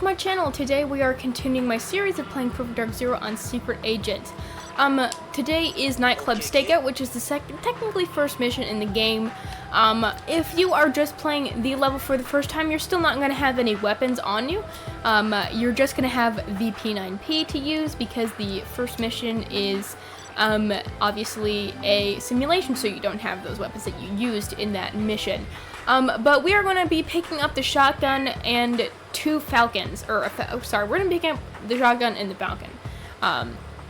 to my channel. Today we are continuing my series of playing Perfect Dark Zero on Secret Agent. Today is Nightclub Stakeout, which is the technically first mission in the game. If you are just playing the level for the first time, you're still not going to have any weapons on you. You're just going to have the P9P to use because the first mission is obviously a simulation, so you don't have those weapons that you used in that mission. But we are going to be picking up the shotgun and two falcons, we're going to be picking up the shotgun and the falcon.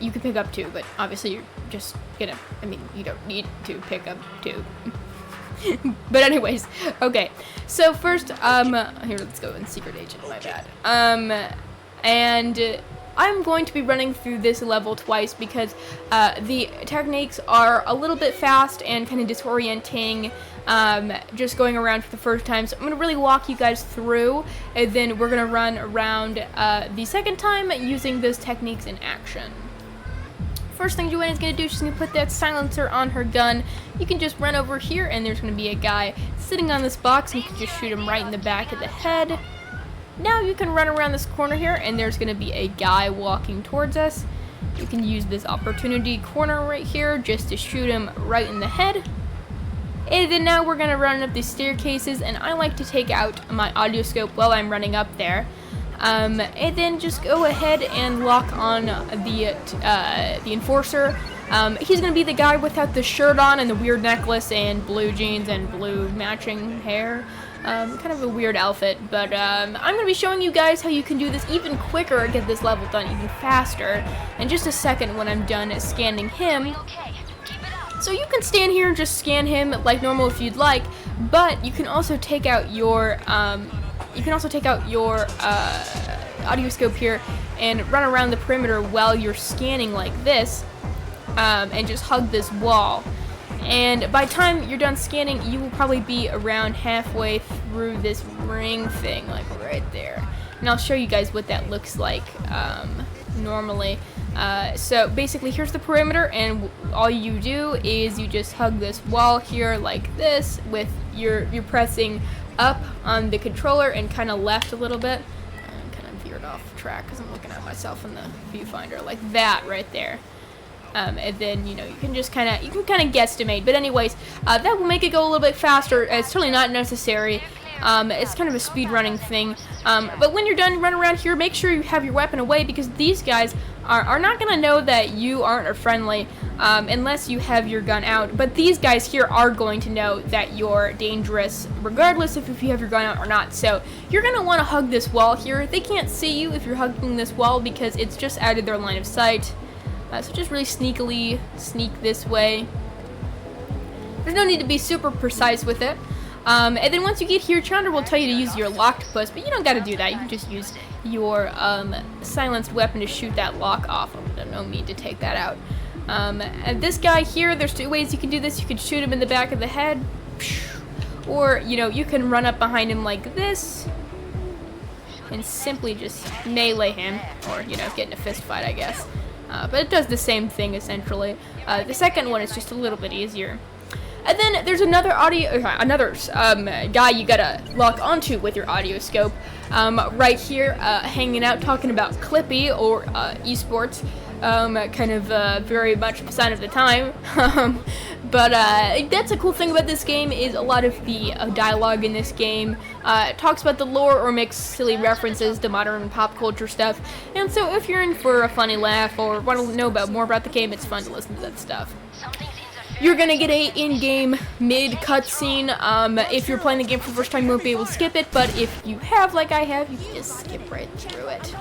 You can pick up two, but obviously you're just gonna, you don't need to pick up two. But anyways, okay. So first, here, let's go in Secret Agent, my bad. And I'm going to be running through this level twice because the techniques are a little bit fast and kind of disorienting, just going around for the first time. So I'm going to really walk you guys through, and then we're going to run around the second time using those techniques in action. First thing Joanna's going to do, she's going to put that silencer on her gun. You can just run over here, and there's going to be a guy sitting on this box, and you can just shoot him right in the back of the head. Now you can run around this corner here, and there's going to be a guy walking towards us. You can use this opportunity corner right here just to shoot him right in the head. And then now we're going to run up these staircases, and I like to take out my audio scope while I'm running up there. And then just go ahead and lock on the enforcer. He's going to be the guy without the shirt on and the weird necklace and blue jeans and blue matching hair. Kind of a weird outfit, but I'm going to be showing you guys how you can do this even quicker and get this level done even faster in just a second when I'm done scanning him. So you can stand here and just scan him like normal if you'd like, but you can also take out your audio scope here and run around the perimeter while you're scanning like this, and just hug this wall. And by the time you're done scanning, you will probably be around halfway through this ring thing, like right there. And I'll show you guys what that looks like normally. So basically, here's the perimeter, and all you do is you just hug this wall here like this. With you're pressing up on the controller and kind of left a little bit. I'm kind of veered off track because I'm looking at myself in the viewfinder like that right there. And then, you can just kind of guesstimate. But anyways, that will make it go a little bit faster. It's totally not necessary. It's kind of a speed running thing. But when you're done, run around here. Make sure you have your weapon away because these guys are not going to know that you aren't a friendly unless you have your gun out. But these guys here are going to know that you're dangerous regardless if you have your gun out or not. So you're going to want to hug this wall here. They can't see you if you're hugging this wall because it's just out of their line of sight. So just really sneakily sneak this way. There's no need to be super precise with it. And then once you get here, Chandra will tell you to use your locked puss, but you don't got to do that. You can just use your silenced weapon to shoot that lock off. No need to take that out. And this guy here, there's two ways you can do this. You can shoot him in the back of the head, or you can run up behind him like this and simply just melee him, or get in a fist fight, I guess. But it does the same thing essentially. The second one is just a little bit easier. And then there's another guy you gotta lock onto with your audio scope. Right here, hanging out, talking about Clippy or esports. Kind of very much the sign of the time. But that's a cool thing about this game is a lot of the dialogue in this game talks about the lore or makes silly references to modern pop culture stuff. And so if you're in for a funny laugh or want to know more about the game, it's fun to listen to that stuff. You're gonna get a in-game mid cutscene. If you're playing the game for the first time, you won't be able to skip it. But if you have, like I have, you can just skip right through it.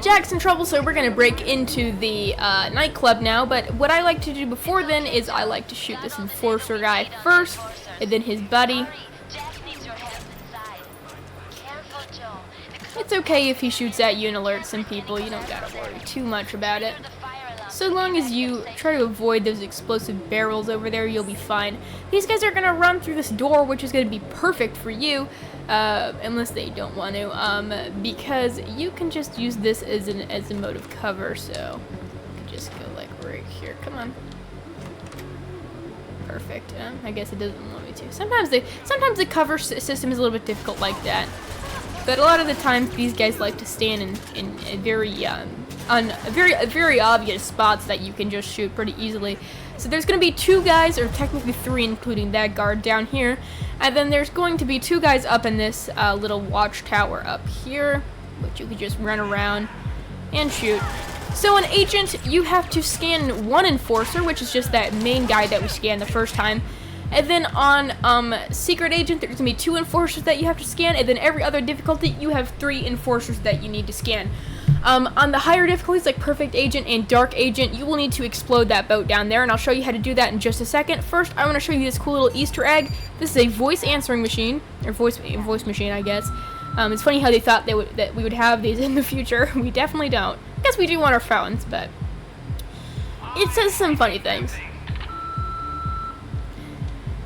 Jack's in trouble, so we're gonna break into the nightclub now. But what I like to do before then is I like to shoot this enforcer guy first, and then his buddy. It's okay if he shoots at you and alerts some people. You don't gotta worry too much about it. So long as you try to avoid those explosive barrels over there, you'll be fine. These guys are gonna run through this door, which is gonna be perfect for you. Unless they don't want to, because you can just use this as a mode of cover, so you can just go like right here. Come on. Perfect. I guess it doesn't want me to. Sometimes the cover system is a little bit difficult like that. but a lot of the times these guys like to stand in a very very obvious spots that you can just shoot pretty easily. So there's going to be 2 guys, or technically 3 including that guard down here, and then there's going to be 2 guys up in this little watchtower up here, which you could just run around and shoot. So an agent, you have to scan 1 enforcer, which is just that main guy that we scanned the first time. And then on secret agent, there's gonna be 2 enforcers that you have to scan, and then every other difficulty, you have 3 enforcers that you need to scan. On the higher difficulties, like perfect agent and dark agent, you will need to explode that boat down there, and I'll show you how to do that in just a second. First, I want to show you this cool little Easter egg. This is a voice answering machine, or voice machine, I guess. It's funny how they thought that we would have these in the future. We definitely don't. I guess we do on our phones, but it says some funny things.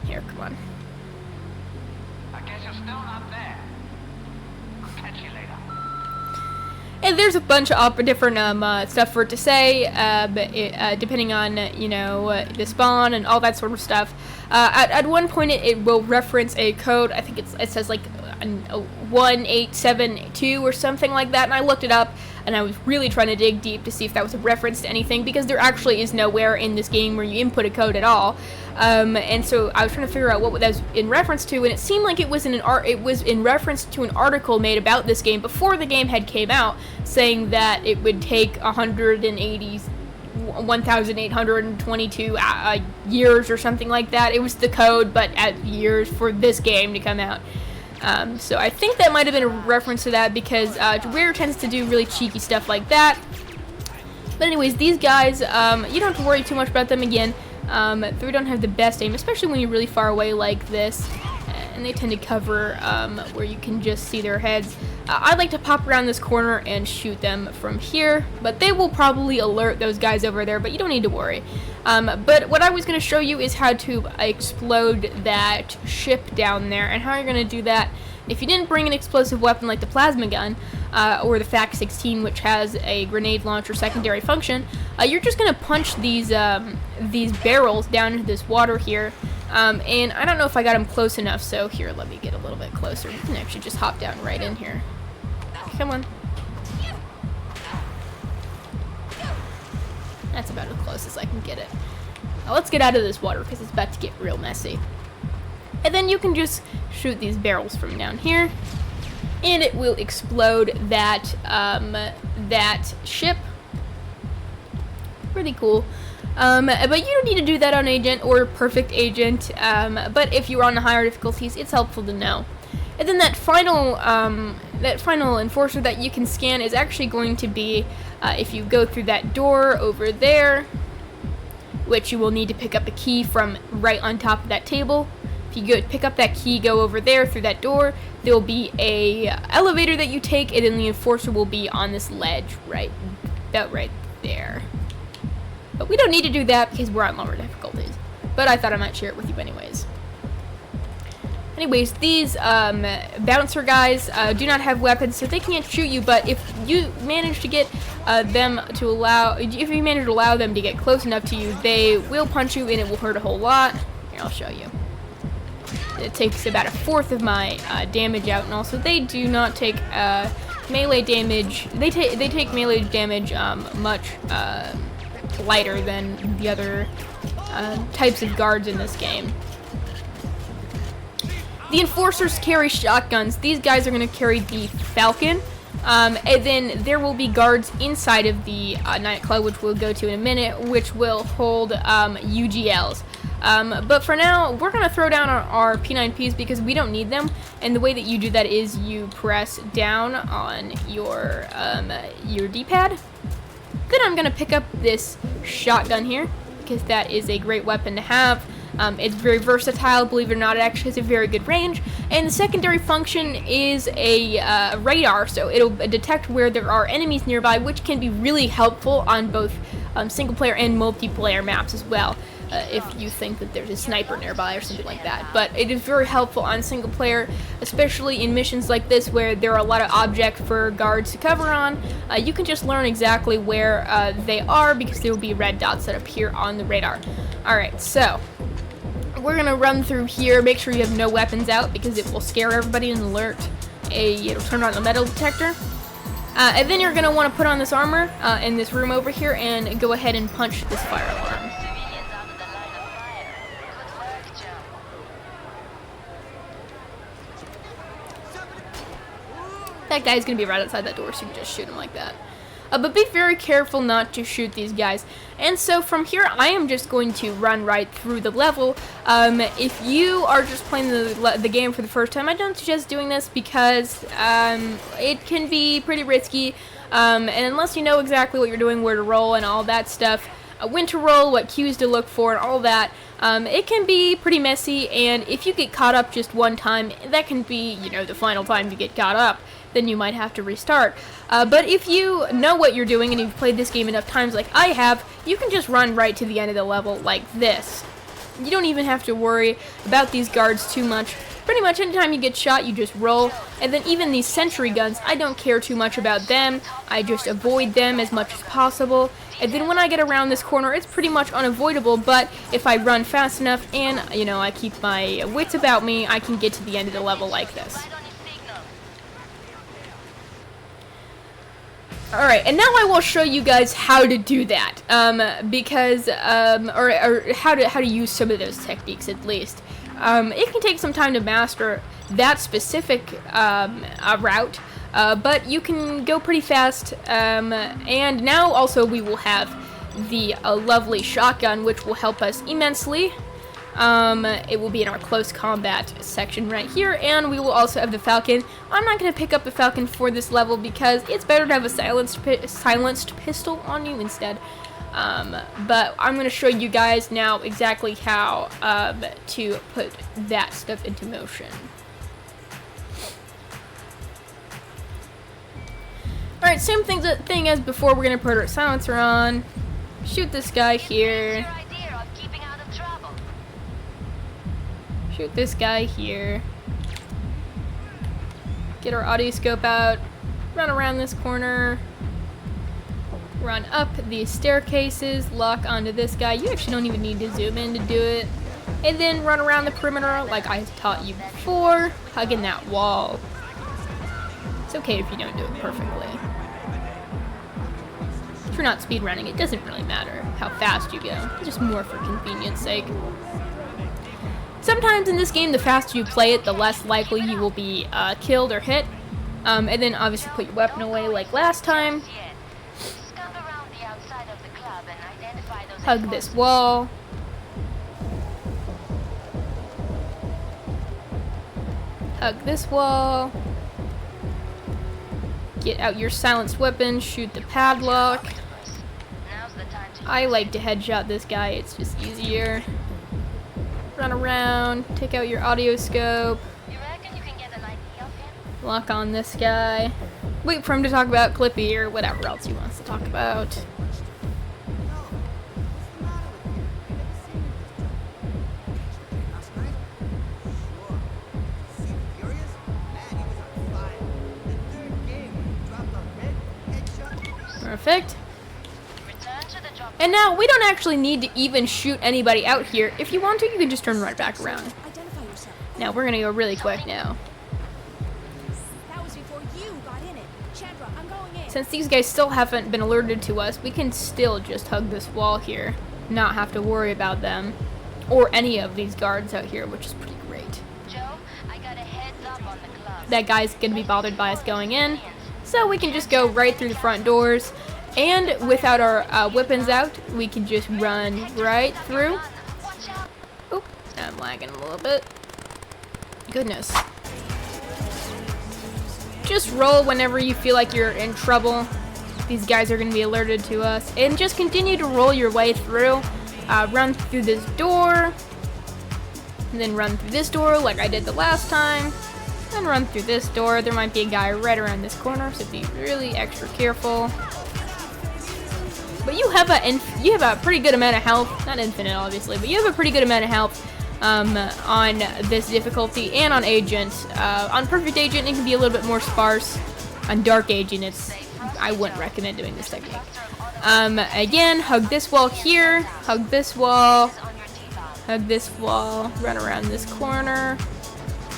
Here, come on. I guess you're still not there. I'll catch you later. And there's a bunch of different stuff for it to say, depending on, the spawn and all that sort of stuff. At one point, it will reference a code. I think it says like 1872 or something like that, and I looked it up, and I was really trying to dig deep to see if that was a reference to anything, because there actually is nowhere in this game where you input a code at all. And so I was trying to figure out what that was in reference to, and it seemed like it was in reference to an article made about this game before the game had came out, saying that it would take 1,822 years or something like that. It was the code, but years for this game to come out. So I think that might have been a reference to that, because Rare tends to do really cheeky stuff like that. But anyways, these guys, you don't have to worry too much about them again. They don't have the best aim, especially when you're really far away like this. And they tend to cover where you can just see their heads. I like to pop around this corner and shoot them from here, but they will probably alert those guys over there, but you don't need to worry. But what I was going to show you is how to explode that ship down there, and how you're going to do that. If you didn't bring an explosive weapon like the plasma gun, or the FAC-16, which has a grenade launcher secondary function, you're just going to punch these barrels down into this water here. And I don't know if I got them close enough, so here, let me get a little bit closer. You can actually just hop down right in here. Come on. That's about as close as I can get it. Now let's get out of this water, because it's about to get real messy. And then you can just shoot these barrels from down here, and it will explode that ship. Pretty cool. But you don't need to do that on Agent or Perfect Agent, but if you're on the higher difficulties, it's helpful to know. And then that final enforcer that you can scan is actually going to be, if you go through that door over there, which you will need to pick up a key from right on top of that table. If you go pick up that key, go over there through that door, there will be a elevator that you take, and then the enforcer will be on this ledge about right there. But we don't need to do that because we're on lower difficulties. But I thought I might share it with you anyways. Anyways, these bouncer guys do not have weapons, so they can't shoot you. But if you manage to get if you manage to allow them to get close enough to you, they will punch you, and it will hurt a whole lot. Here, I'll show you. It takes about 1/4 of my damage out, and also they do not take melee damage. They take melee damage much lighter than the other types of guards in this game. The enforcers carry shotguns. These guys are going to carry the Falcon, and then there will be guards inside of the nightclub, which we'll go to in a minute, which will hold UGLs. But for now, we're going to throw down our P9Ps because we don't need them, and the way that you do that is you press down on your D-pad. Then I'm going to pick up this shotgun here, because that is a great weapon to have. It's very versatile, believe it or not. It actually has a very good range, and the secondary function is a radar, so it'll detect where there are enemies nearby, which can be really helpful on both single player and multiplayer maps as well, if you think that there's a sniper nearby or something like that. But it is very helpful on single player, especially in missions like this where there are a lot of objects for guards to cover on. You can just learn exactly where they are, because there will be red dots that appear on the radar. Alright, so we're going to run through here. Make sure you have no weapons out, because it will scare everybody and alert it'll turn on the metal detector. And then you're going to want to put on this armor in this room over here and go ahead and punch this fire alarm. That guy's going to be right outside that door, so you can just shoot him like that. But be very careful not to shoot these guys. And so from here, I am just going to run right through the level. If you are just playing the game for the first time, I don't suggest doing this because it can be pretty risky. And unless you know exactly what you're doing, where to roll and all that stuff, when to roll, what cues to look for, and all that, it can be pretty messy. And if you get caught up just one time, that can be, you know, the final time you get caught up. Then you might have to restart. But if you know what you're doing and you've played this game enough times like I have, you can just run right to the end of the level like this. You don't even have to worry about these guards too much. Pretty much anytime you get shot, you just roll. And then even these sentry guns, I don't care too much about them. I just avoid them as much as possible. And then when I get around this corner, it's pretty much unavoidable, but if I run fast enough and, you know, I keep my wits about me, I can get to the end of the level like this. Alright, and now I will show you guys how to do that, or how to use some of those techniques at least. It can take some time to master that specific route, but you can go pretty fast, and now also we will have the lovely shotgun, which will help us immensely. It will be in our close combat section right here, and we will also have the Falcon. I'm not going to pick up the Falcon for this level because it's better to have a silenced pistol on you instead. But I'm going to show you guys now exactly how to put that stuff into motion. Alright, same thing as before. We're going to put our silencer on, shoot this guy here. Shoot this guy here. Get our audio scope out. Run around this corner. Run up these staircases. Lock onto this guy. You actually don't even need to zoom in to do it. And then run around the perimeter like I taught you before. Hugging that wall. It's okay if you don't do it perfectly. If you're not speedrunning, it doesn't really matter how fast you go. It's just more for convenience sake. Sometimes in this game, the faster you play it, the less likely you will be killed or hit. And then obviously put your weapon away like last time. Hug this wall. Hug this wall. Get out your silenced weapon, shoot the padlock. I like to headshot this guy, it's just easier. Run around, take out your audio scope. Lock on this guy. Wait for him to talk about Clippy or whatever else he wants to talk about. Perfect. And now, we don't actually need to even shoot anybody out here. If you want to, you can just turn right back around. Now, we're gonna go really quick now. Since these guys still haven't been alerted to us, we can still just hug this wall here. Not have to worry about them. Or any of these guards out here, which is pretty great. That guy's gonna be bothered by us going in. So we can just go right through the front doors. And without our weapons out, we can just run right through. Oop, I'm lagging a little bit. Goodness. Just roll whenever you feel like you're in trouble. These guys are going to be alerted to us. And just continue to roll your way through. Run through this door. And then run through this door like I did the last time. And run through this door. There might be a guy right around this corner, so be really extra careful. But you have a pretty good amount of health. Not infinite, obviously, but you have a pretty good amount of health on this difficulty and on Agent. On Perfect Agent, it can be a little bit more sparse. On Dark Agent, I wouldn't recommend doing this technique. Again, hug this wall here. Hug this wall. Hug this wall. Run around this corner.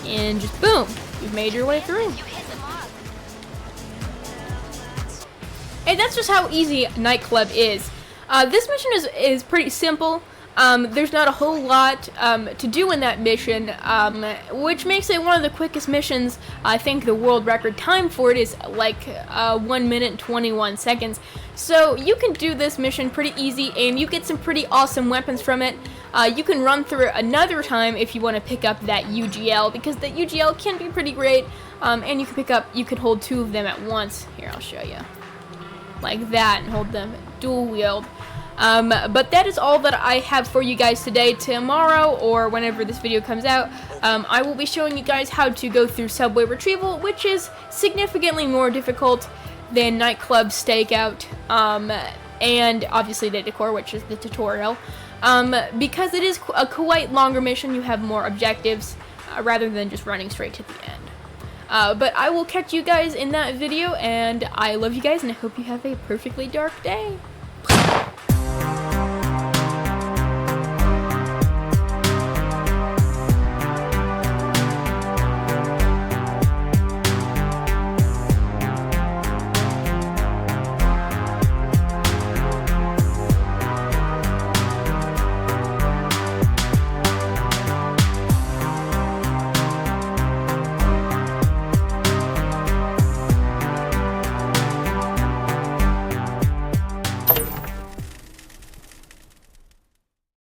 And just boom, you've made your way through. And that's just how easy Nightclub is. This mission is pretty simple. There's not a whole lot to do in that mission, which makes it one of the quickest missions. I think the world record time for it is like 1 minute and 21 seconds. So you can do this mission pretty easy, and you get some pretty awesome weapons from it. You can run through it another time if you want to pick up that UGL, because the UGL can be pretty great, and you can hold 2 of them at once. Here, I'll show you. Like that, and hold them dual wield. But that is all that I have for you guys today. Tomorrow, or whenever this video comes out, I will be showing you guys how to go through subway retrieval, which is significantly more difficult than Nightclub Stakeout, and obviously the decor, which is the tutorial. Because it is a quite longer mission, you have more objectives, rather than just running straight to the end. But I will catch you guys in that video, and I love you guys, and I hope you have a perfectly dark day.